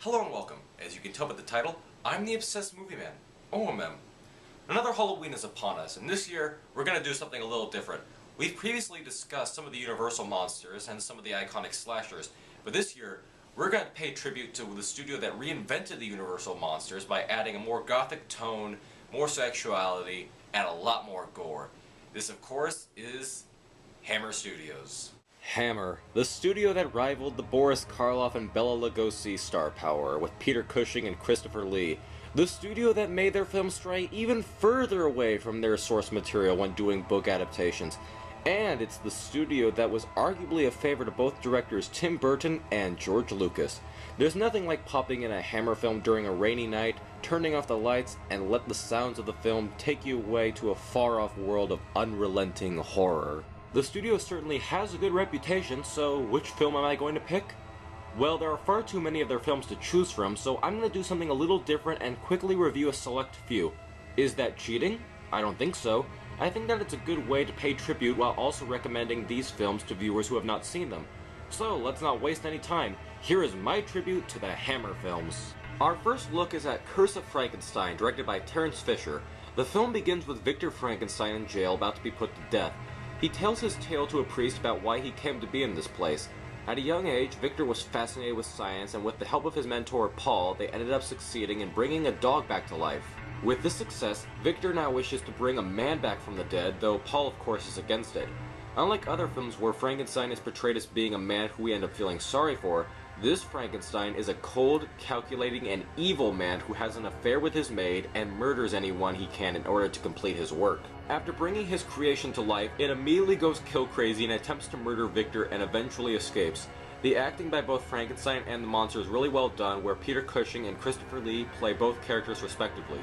Hello and welcome. As you can tell by the title, I'm the Obsessed Movie Man, OMM. Another Halloween is upon us, and this year we're going to do something a little different. We've previously discussed some of the Universal monsters and some of the iconic slashers, but this year we're going to pay tribute to the studio that reinvented the Universal monsters by adding a more gothic tone, more sexuality, and a lot more gore. This, of course, is Hammer Studios. Hammer, the studio that rivaled the Boris Karloff and Bela Lugosi star power with Peter Cushing and Christopher Lee. The studio that made their films stray even further away from their source material when doing book adaptations. And it's the studio that was arguably a favorite of both directors Tim Burton and George Lucas. There's nothing like popping in a Hammer film during a rainy night, turning off the lights, and let the sounds of the film take you away to a far-off world of unrelenting horror. The studio certainly has a good reputation, so which film am I going to pick? Well, there are far too many of their films to choose from, so I'm going to do something a little different and quickly review a select few. Is that cheating? I don't think so. I think that it's a good way to pay tribute while also recommending these films to viewers who have not seen them. So let's not waste any time. Here is my tribute to the Hammer films. Our first look is at Curse of Frankenstein, directed by Terence Fisher. The film begins with Victor Frankenstein in jail about to be put to death. He tells his tale to a priest about why he came to be in this place. At a young age, Victor was fascinated with science, and with the help of his mentor Paul, they ended up succeeding in bringing a dog back to life. With this success, Victor now wishes to bring a man back from the dead, though Paul of course is against it. Unlike other films where Frankenstein is portrayed as being a man who we end up feeling sorry for, this Frankenstein is a cold, calculating, and evil man who has an affair with his maid and murders anyone he can in order to complete his work. After bringing his creation to life, it immediately goes kill-crazy and attempts to murder Victor and eventually escapes. The acting by both Frankenstein and the monster is really well done, where Peter Cushing and Christopher Lee play both characters respectively.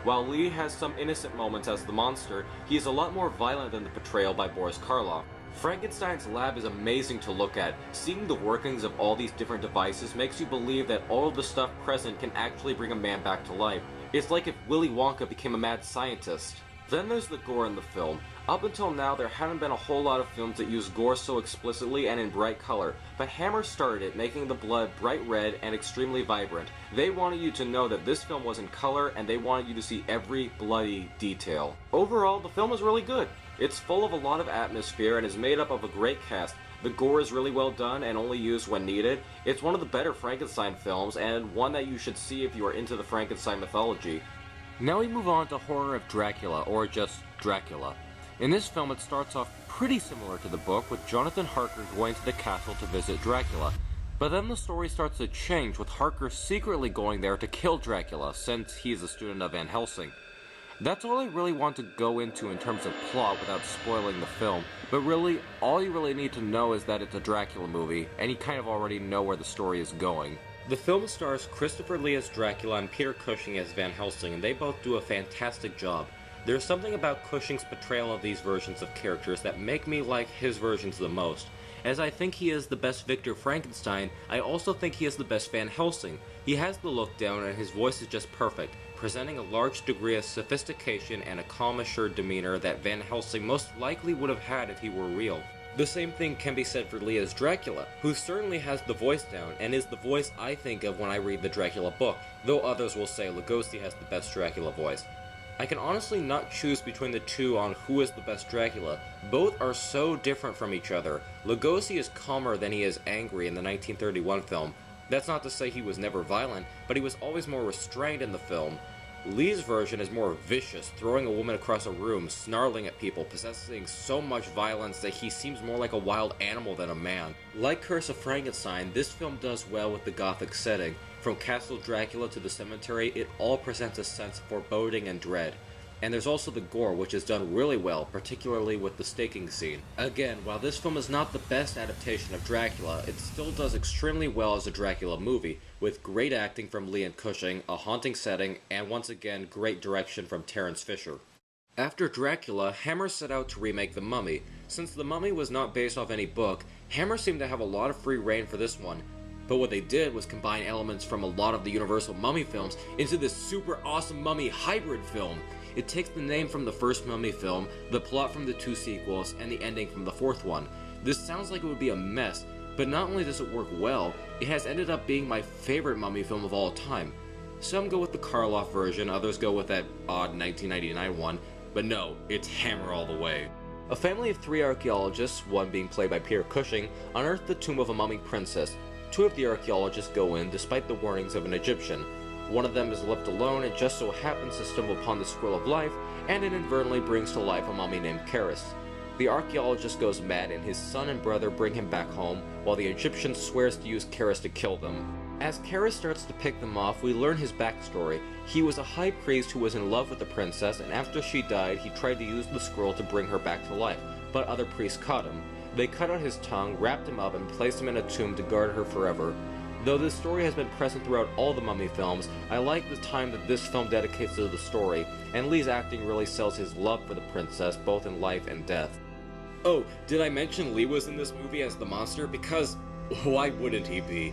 While Lee has some innocent moments as the monster, he is a lot more violent than the portrayal by Boris Karloff. Frankenstein's lab is amazing to look at. Seeing the workings of all these different devices makes you believe that all of the stuff present can actually bring a man back to life. It's like if Willy Wonka became a mad scientist. Then there's the gore in the film. Up until now, there haven't been a whole lot of films that use gore so explicitly and in bright color, but Hammer started it, making the blood bright red and extremely vibrant. They wanted you to know that this film was in color, and they wanted you to see every bloody detail. Overall, the film is really good. It's full of a lot of atmosphere and is made up of a great cast. The gore is really well done and only used when needed. It's one of the better Frankenstein films, and one that you should see if you are into the Frankenstein mythology. Now we move on to Horror of Dracula, or just Dracula. In this film, it starts off pretty similar to the book, with Jonathan Harker going to the castle to visit Dracula. But then the story starts to change, with Harker secretly going there to kill Dracula, since he's a student of Van Helsing. That's all I really want to go into in terms of plot without spoiling the film, but really, all you really need to know is that it's a Dracula movie, and you kind of already know where the story is going. The film stars Christopher Lee as Dracula and Peter Cushing as Van Helsing, and they both do a fantastic job. There's something about Cushing's portrayal of these versions of characters that make me like his versions the most. As I think he is the best Victor Frankenstein, I also think he is the best Van Helsing. He has the look down and his voice is just perfect, presenting a large degree of sophistication and a calm, assured demeanor that Van Helsing most likely would have had if he were real. The same thing can be said for Lee as Dracula, who certainly has the voice down, and is the voice I think of when I read the Dracula book, though others will say Lugosi has the best Dracula voice. I can honestly not choose between the two on who is the best Dracula. Both are so different from each other. Lugosi is calmer than he is angry in the 1931 film. That's not to say he was never violent, but he was always more restrained in the film. Lee's version is more vicious, throwing a woman across a room, snarling at people, possessing so much violence that he seems more like a wild animal than a man. Like Curse of Frankenstein, this film does well with the gothic setting. From Castle Dracula to the cemetery, it all presents a sense of foreboding and dread. And there's also the gore, which is done really well, particularly with the staking scene. Again, while this film is not the best adaptation of Dracula, it still does extremely well as a Dracula movie, with great acting from Lee and Cushing, a haunting setting, and once again, great direction from Terence Fisher. After Dracula, Hammer set out to remake The Mummy. Since The Mummy was not based off any book, Hammer seemed to have a lot of free reign for this one. But what they did was combine elements from a lot of the Universal Mummy films into this super awesome Mummy hybrid film. It takes the name from the first Mummy film, the plot from the two sequels, and the ending from the fourth one. This sounds like it would be a mess, But not only does it work well, it has ended up being my favorite mummy film of all time. Some go with the Karloff version, others go with that odd 1999 one, but no, it's Hammer all the way. A family of 3 archaeologists, one being played by Peter Cushing, unearth the tomb of a mummy princess. 2 of the archaeologists go in despite the warnings of an Egyptian. One of them is left alone and just so happens to stumble upon the Scroll of Life, and inadvertently brings to life a mummy named Charis. The archaeologist goes mad and his son and brother bring him back home, while the Egyptian swears to use Charis to kill them. As Charis starts to pick them off, we learn his backstory. He was a high priest who was in love with the princess, and after she died, he tried to use the scroll to bring her back to life, but other priests caught him. They cut out his tongue, wrapped him up, and placed him in a tomb to guard her forever. Though this story has been present throughout all the Mummy films, I like the time that this film dedicates to the story, and Lee's acting really sells his love for the princess, both in life and death. Oh, did I mention Lee was in this movie as the monster? Because why wouldn't he be?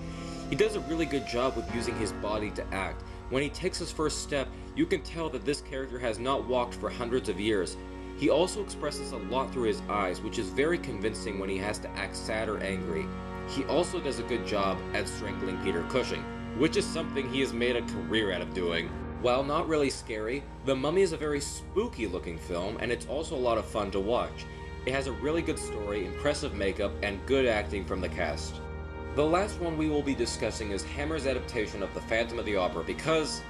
He does a really good job with using his body to act. When he takes his first step, you can tell that this character has not walked for hundreds of years. He also expresses a lot through his eyes, which is very convincing when he has to act sad or angry. He also does a good job at strangling Peter Cushing, which is something he has made a career out of doing. While not really scary, The Mummy is a very spooky looking film, and it's also a lot of fun to watch. It has a really good story, impressive makeup, and good acting from the cast. The last one we will be discussing is Hammer's adaptation of The Phantom of the Opera because,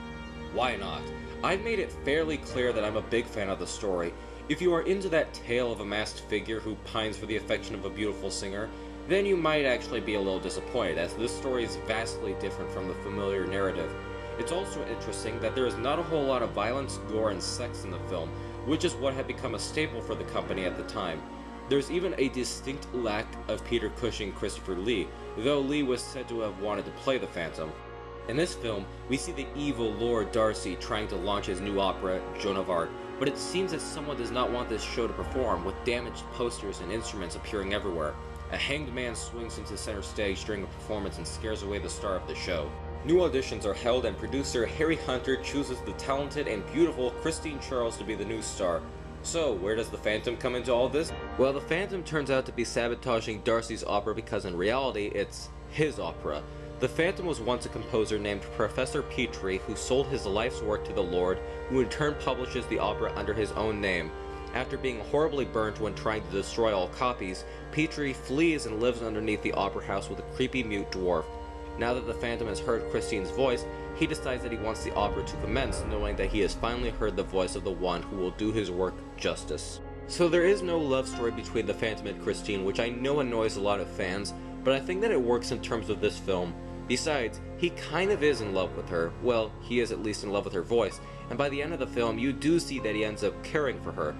why not? I've made it fairly clear that I'm a big fan of the story. If you are into that tale of a masked figure who pines for the affection of a beautiful singer, then you might actually be a little disappointed, as this story is vastly different from the familiar narrative. It's also interesting that there is not a whole lot of violence, gore, and sex in the film, which is what had become a staple for the company at the time. There's even a distinct lack of Peter Cushing Christopher Lee, though Lee was said to have wanted to play the Phantom. In this film, we see the evil Lord Darcy trying to launch his new opera, Joan of Arc, but it seems that someone does not want this show to perform, with damaged posters and instruments appearing everywhere. A hanged man swings into center stage during a performance and scares away the star of the show. New auditions are held and producer Harry Hunter chooses the talented and beautiful Christine Charles to be the new star. So, where does the Phantom come into all this? Well, the Phantom turns out to be sabotaging Darcy's opera because in reality, it's his opera. The Phantom was once a composer named Professor Petrie who sold his life's work to the Lord, who in turn publishes the opera under his own name. After being horribly burnt when trying to destroy all copies, Petrie flees and lives underneath the opera house with a creepy mute dwarf. Now that the Phantom has heard Christine's voice, he decides that he wants the opera to commence, knowing that he has finally heard the voice of the one who will do his work justice. So there is no love story between the Phantom and Christine, which I know annoys a lot of fans, but I think that it works in terms of this film. Besides, he kind of is in love with her. Well, he is at least in love with her voice, and by the end of the film, you do see that he ends up caring for her.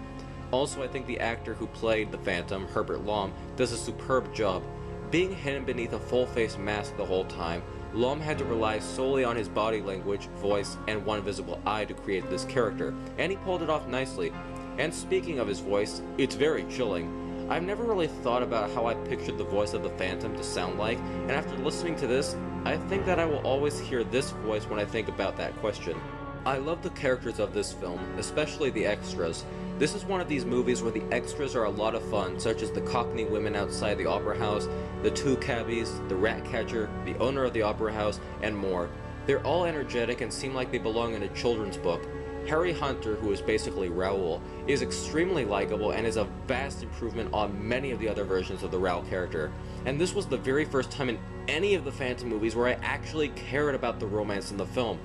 Also, I think the actor who played the Phantom, Herbert Lom, does a superb job. Being hidden beneath a full-face mask the whole time, Lom had to rely solely on his body language, voice, and one visible eye to create this character, and he pulled it off nicely. And speaking of his voice, it's very chilling. I've never really thought about how I pictured the voice of the Phantom to sound like, and after listening to this, I think that I will always hear this voice when I think about that question. I love the characters of this film, especially the extras. This is one of these movies where the extras are a lot of fun, such as the Cockney women outside the opera house, the 2 cabbies, the rat catcher, the owner of the opera house, and more. They're all energetic and seem like they belong in a children's book. Harry Hunter, who is basically Raoul, is extremely likable and is a vast improvement on many of the other versions of the Raoul character. And this was the very first time in any of the Phantom movies where I actually cared about the romance in the film.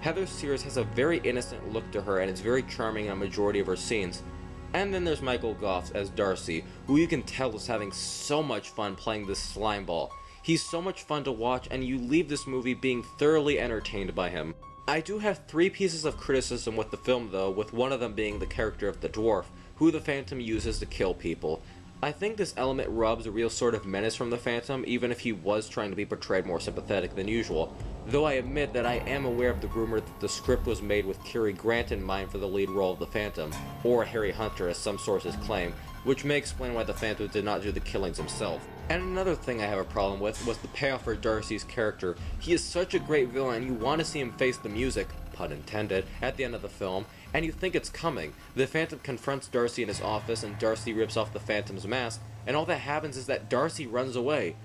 Heather Sears has a very innocent look to her and is very charming in a majority of her scenes. And then there's Michael Gough as Darcy, who you can tell is having so much fun playing this slimeball. He's so much fun to watch and you leave this movie being thoroughly entertained by him. I do have 3 pieces of criticism with the film though, with one of them being the character of the dwarf, who the Phantom uses to kill people. I think this element rubs a real sort of menace from the Phantom, even if he was trying to be portrayed more sympathetic than usual. Though I admit that I am aware of the rumor that the script was made with Cary Grant in mind for the lead role of the Phantom, or Harry Hunter as some sources claim, which may explain why the Phantom did not do the killings himself. And another thing I have a problem with was the payoff for Darcy's character. He is such a great villain and you want to see him face the music, pun intended, at the end of the film, and you think it's coming. The Phantom confronts Darcy in his office and Darcy rips off the Phantom's mask, and all that happens is that Darcy runs away.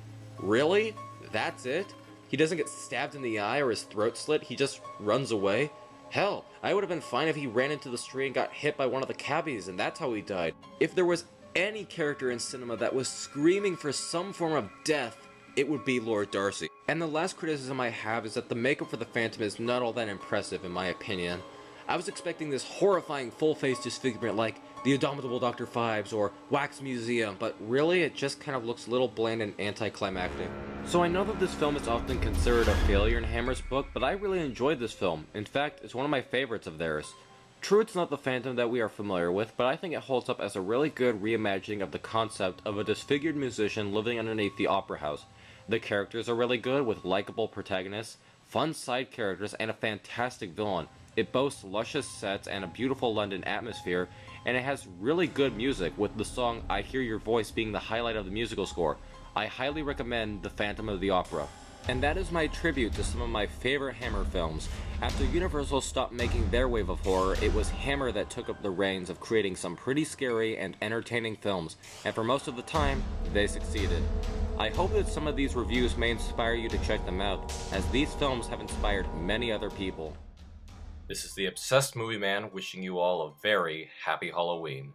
Really? That's it? He doesn't get stabbed in the eye or his throat slit, he just runs away? Hell, I would have been fine if he ran into the street and got hit by one of the cabbies and that's how he died. If there was any character in cinema that was screaming for some form of death, it would be Lord Darcy. And the last criticism I have is that the makeup for the Phantom is not all that impressive in my opinion. I was expecting this horrifying full-face disfigurement like The Indomitable Dr. Phibes or Wax Museum, but really it just kind of looks a little bland and anticlimactic. So I know that this film is often considered a failure in Hammer's book, but I really enjoyed this film. In fact, it's one of my favorites of theirs. True, it's not the Phantom that we are familiar with, but I think it holds up as a really good reimagining of the concept of a disfigured musician living underneath the opera house. The characters are really good, with likable protagonists, fun side characters, and a fantastic villain. It boasts luscious sets and a beautiful London atmosphere, and it has really good music, with the song I Hear Your Voice being the highlight of the musical score. I highly recommend The Phantom of the Opera. And that is my tribute to some of my favorite Hammer films. After Universal stopped making their wave of horror, it was Hammer that took up the reins of creating some pretty scary and entertaining films, and for most of the time, they succeeded. I hope that some of these reviews may inspire you to check them out, as these films have inspired many other people. This is the Obsessed Movie Man wishing you all a very happy Halloween.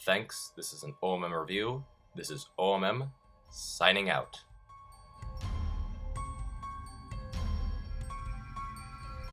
Thanks, this is an OMM review. This is OMM, signing out.